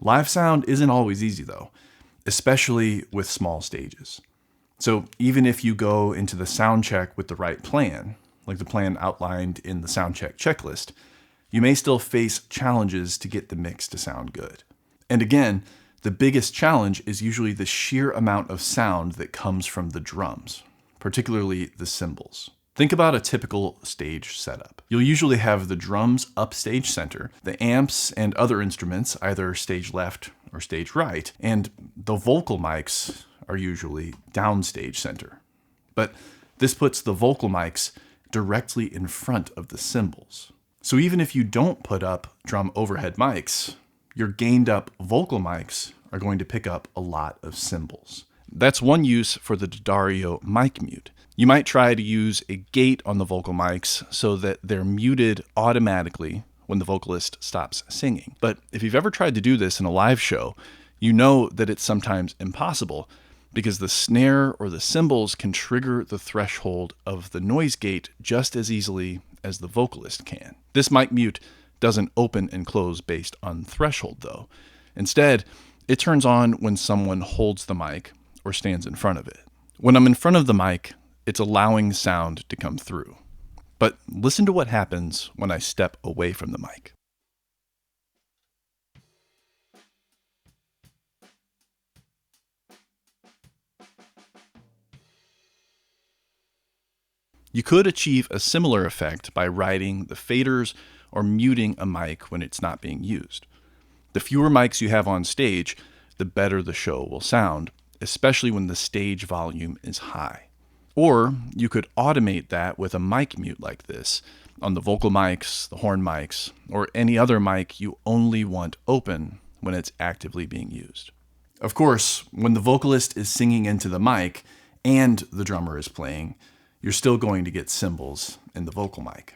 Live sound isn't always easy though, especially with small stages. So even if you go into the sound check with the right plan, like the plan outlined in the sound check checklist, you may still face challenges to get the mix to sound good. And again, the biggest challenge is usually the sheer amount of sound that comes from the drums, particularly the cymbals. Think about a typical stage setup. You'll usually have the drums up stage center, the amps and other instruments either stage left or stage right, and the vocal mics are usually downstage center. But this puts the vocal mics directly in front of the cymbals. So even if you don't put up drum overhead mics, your gained up vocal mics are going to pick up a lot of cymbals. That's one use for the D'Addario mic mute. You might try to use a gate on the vocal mics so that they're muted automatically when the vocalist stops singing. But if you've ever tried to do this in a live show, you know that it's sometimes impossible because the snare or the cymbals can trigger the threshold of the noise gate just as easily as the vocalist can. This mic mute doesn't open and close based on threshold though. Instead, it turns on when someone holds the mic or stands in front of it. When I'm in front of the mic, it's allowing sound to come through. But listen to what happens when I step away from the mic. You could achieve a similar effect by riding the faders or muting a mic when it's not being used. The fewer mics you have on stage, the better the show will sound, especially when the stage volume is high. Or you could automate that with a mic mute like this on the vocal mics, the horn mics, or any other mic you only want open when it's actively being used. Of course, when the vocalist is singing into the mic and the drummer is playing, you're still going to get cymbals in the vocal mic.